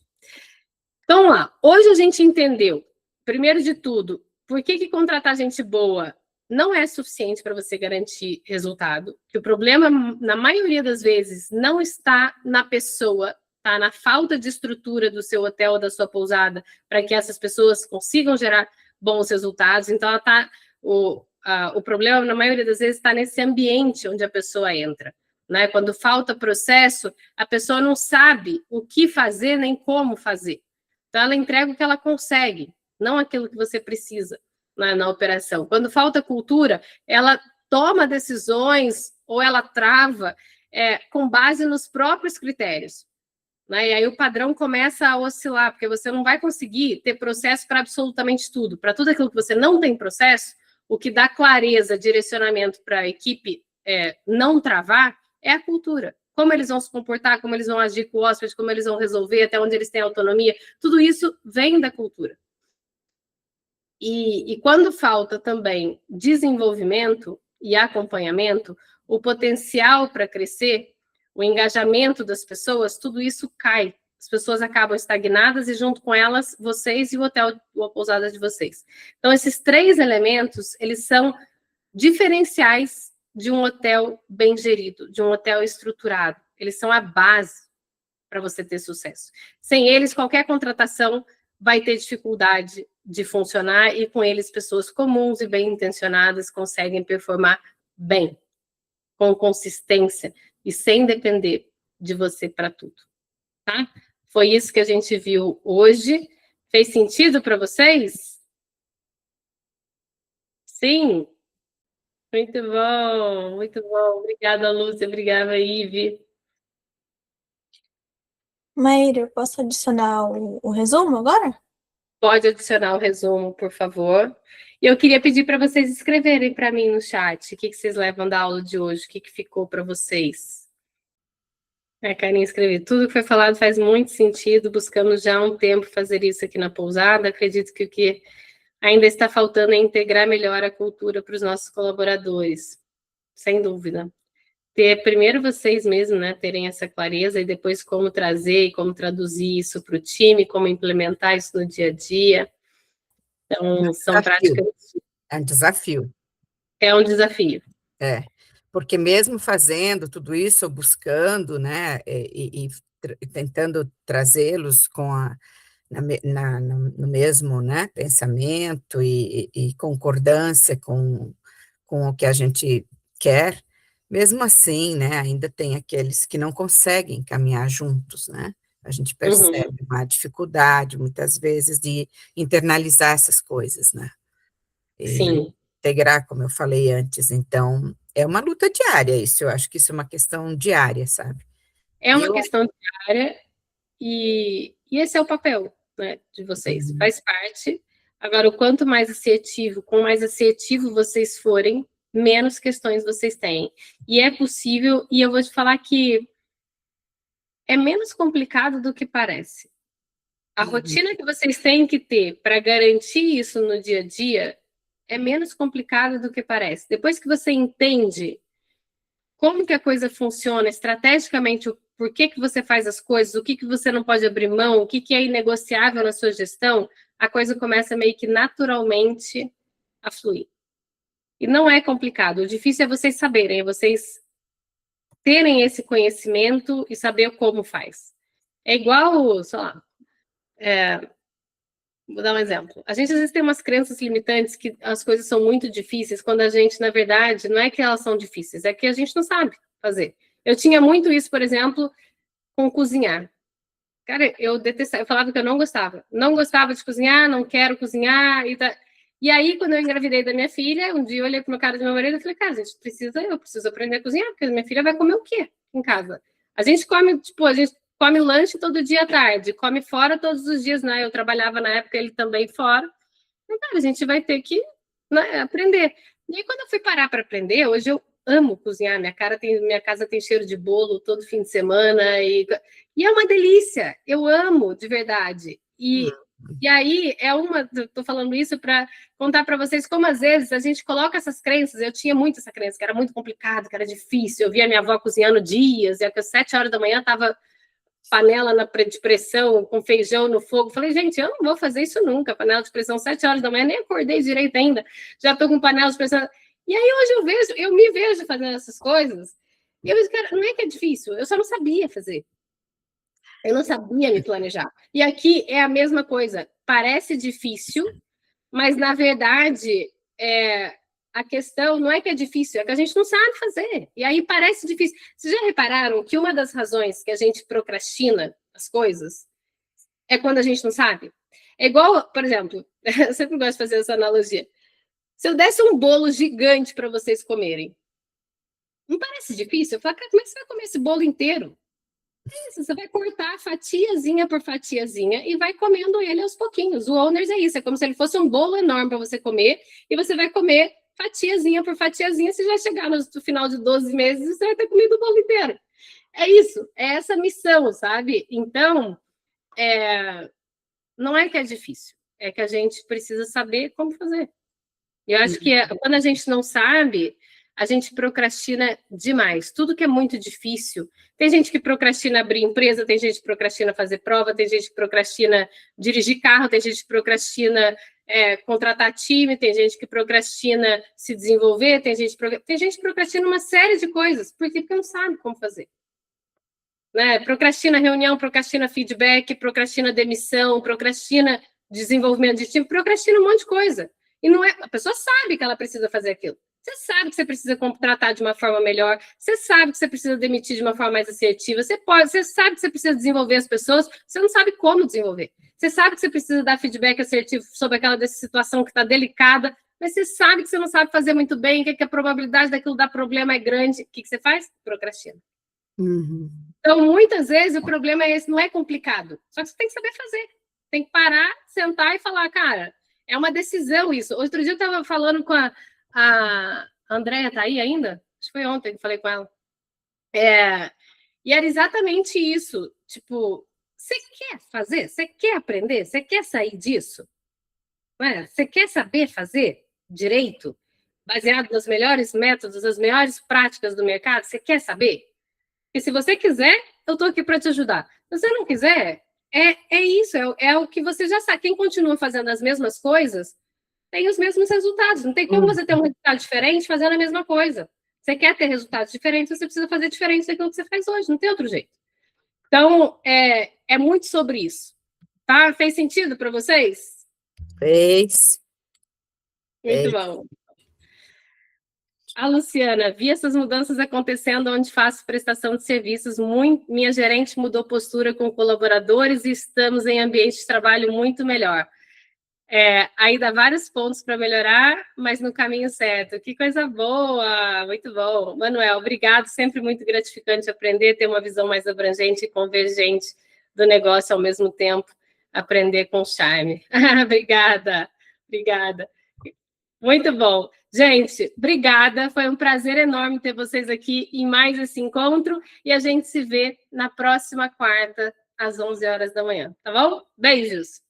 Então, vamos lá. Hoje a gente entendeu, primeiro de tudo, por que contratar gente boa não é suficiente para você garantir resultado, que o problema, na maioria das vezes, não está na pessoa, está na falta de estrutura do seu hotel ou da sua pousada, para que essas pessoas consigam gerar bons resultados. Então, o problema, na maioria das vezes, está nesse ambiente onde a pessoa entra. Né? Quando falta processo, a pessoa não sabe o que fazer nem como fazer. Então, ela entrega o que ela consegue, não aquilo que você precisa na operação. Quando falta cultura, ela toma decisões ou ela trava com base nos próprios critérios. Né? E aí o padrão começa a oscilar, porque você não vai conseguir ter processo para absolutamente tudo. Para tudo aquilo que você não tem processo, o que dá clareza, direcionamento para a equipe não travar é a cultura. Como eles vão se comportar, como eles vão agir com o hóspede, como eles vão resolver, até onde eles têm autonomia, tudo isso vem da cultura. E quando falta também desenvolvimento e acompanhamento, o potencial para crescer, o engajamento das pessoas, tudo isso cai. As pessoas acabam estagnadas e, junto com elas, vocês e o hotel ou a pousada de vocês. Então, esses 3 elementos, eles são diferenciais de um hotel bem gerido, de um hotel estruturado. Eles são a base para você ter sucesso. Sem eles, qualquer contratação vai ter dificuldade de funcionar, e com eles, pessoas comuns e bem intencionadas conseguem performar bem, com consistência e sem depender de você para tudo. Tá? Foi isso que a gente viu hoje. Fez sentido para vocês? Sim? Muito bom, muito bom. Obrigada, Lúcia. Obrigada, Ive. Maíra, eu posso adicionar o resumo agora? Pode adicionar o resumo, por favor. E eu queria pedir para vocês escreverem para mim no chat o que vocês levam da aula de hoje, o que ficou para vocês. A Karine escreveu, tudo que foi falado faz muito sentido, buscamos já há um tempo fazer isso aqui na pousada, acredito que o que ainda está faltando é integrar melhor a cultura para os nossos colaboradores, sem dúvida. Ter primeiro vocês mesmos, né, terem essa clareza e depois como trazer e como traduzir isso para o time, como implementar isso no dia a dia. Então, são práticas... É um desafio. É um desafio. Porque mesmo fazendo tudo isso, buscando, né, e tentando trazê-los com no mesmo, né, pensamento e concordância com o que a gente quer, mesmo assim, né, ainda tem aqueles que não conseguem caminhar juntos, né? A gente percebe uma dificuldade, muitas vezes, de internalizar essas coisas, né? Sim. Integrar, como eu falei antes. Então, é uma luta diária isso, eu acho que isso é uma questão diária, sabe? É uma questão diária e esse é o papel, né, de vocês, faz parte. Agora, o quanto mais assertivo, com mais assertivo vocês forem, menos questões vocês têm. E é possível, e eu vou te falar que é menos complicado do que parece. A rotina que vocês têm que ter para garantir isso no dia a dia é menos complicado do que parece. Depois que você entende como que a coisa funciona estrategicamente, o porquê que você faz as coisas, o que você não pode abrir mão, o que é inegociável na sua gestão, a coisa começa meio que naturalmente a fluir. E não é complicado, o difícil é vocês saberem, é vocês terem esse conhecimento e saber como faz. É igual, sei lá, vou dar um exemplo. A gente às vezes tem umas crenças limitantes que as coisas são muito difíceis, quando a gente, na verdade, não é que elas são difíceis, é que a gente não sabe fazer. Eu tinha muito isso, por exemplo, com cozinhar. Cara, eu detestava, eu falava que eu não gostava. Não gostava de cozinhar, não quero cozinhar. E aí, quando eu engravidei da minha filha, um dia eu olhei pro meu cara do meu marido e falei, cara, eu preciso aprender a cozinhar, porque minha filha vai comer o quê em casa? A gente come lanche todo dia à tarde, come fora todos os dias, né? Eu trabalhava na época, ele também fora. Então, cara, a gente vai ter que, né, aprender. E aí, quando eu fui parar para aprender, hoje eu amo cozinhar. Minha casa tem cheiro de bolo todo fim de semana e é uma delícia. Eu amo de verdade. E aí estou falando isso para contar para vocês como às vezes a gente coloca essas crenças. Eu tinha muito essa crença que era muito complicado, que era difícil. Eu via minha avó cozinhando dias, e às 7 horas da manhã estava panela de pressão com feijão no fogo. Falei, gente, eu não vou fazer isso nunca. Panela de pressão 7 horas da manhã, nem acordei direito ainda. Já estou com panela de pressão. E aí hoje eu me vejo fazendo essas coisas. E eu disse, cara, não é que é difícil, eu só não sabia fazer. Eu não sabia me planejar. E aqui é a mesma coisa. Parece difícil, mas na verdade a questão não é que é difícil, é que a gente não sabe fazer. E aí parece difícil. Vocês já repararam que uma das razões que a gente procrastina as coisas é quando a gente não sabe? É igual, por exemplo, eu sempre gosto de fazer essa analogia. Se eu desse um bolo gigante para vocês comerem, não parece difícil? Eu falo, cara, como é que você vai comer esse bolo inteiro? É isso, você vai cortar fatiazinha por fatiazinha e vai comendo ele aos pouquinhos. O Owners é isso, é como se ele fosse um bolo enorme para você comer e você vai comer fatiazinha por fatiazinha. Você vai chegar no final de 12 meses e você vai ter comido o bolo inteiro. É isso, é essa missão, sabe? Então, não é que é difícil, é que a gente precisa saber como fazer. Eu acho que quando a gente não sabe, a gente procrastina demais. Tudo que é muito difícil. Tem gente que procrastina abrir empresa, tem gente que procrastina fazer prova, tem gente que procrastina dirigir carro, tem gente que procrastina contratar time, tem gente que procrastina se desenvolver, tem gente que procrastina uma série de coisas. Por quê? Porque não sabe como fazer. Né? Procrastina reunião, procrastina feedback, procrastina demissão, procrastina desenvolvimento de time, procrastina um monte de coisa. E não é, a pessoa sabe que ela precisa fazer aquilo. Você sabe que você precisa contratar de uma forma melhor, você sabe que você precisa demitir de uma forma mais assertiva, você sabe que você precisa desenvolver as pessoas, você não sabe como desenvolver. Você sabe que você precisa dar feedback assertivo sobre aquela situação que está delicada, mas você sabe que você não sabe fazer muito bem, que a probabilidade daquilo dar problema é grande. O que você faz? Procrastina. Uhum. Então, muitas vezes, o problema é esse, não é complicado. Só que você tem que saber fazer. Tem que parar, sentar e falar, cara, é uma decisão isso. Outro dia eu estava falando com a Andréia, tá aí ainda? Acho que foi ontem que falei com ela. E era exatamente isso. Tipo, você quer fazer? Você quer aprender? Você quer sair disso? Você quer saber fazer direito? Baseado nos melhores métodos, nas melhores práticas do mercado? Você quer saber? E se você quiser, eu estou aqui para te ajudar. Se você não quiser, é isso, é o que você já sabe. Quem continua fazendo as mesmas coisas tem os mesmos resultados. Não tem como você ter um resultado diferente fazendo a mesma coisa. Você quer ter resultados diferentes, você precisa fazer diferente daquilo que você faz hoje. Não tem outro jeito. Então, é muito sobre isso. Tá? Fez sentido para vocês? Fez. Muito bom. A Luciana, vi essas mudanças acontecendo onde faço prestação de serviços. Minha gerente mudou postura com colaboradores e estamos em ambiente de trabalho muito melhor. Ainda há vários pontos para melhorar, mas no caminho certo. Que coisa boa, muito bom. Manuel, obrigado, sempre muito gratificante aprender, ter uma visão mais abrangente e convergente do negócio ao mesmo tempo, aprender com charme. Obrigada. Muito bom. Gente, obrigada. Foi um prazer enorme ter vocês aqui em mais esse encontro e a gente se vê na próxima quarta, às 11 horas da manhã, tá bom? Beijos!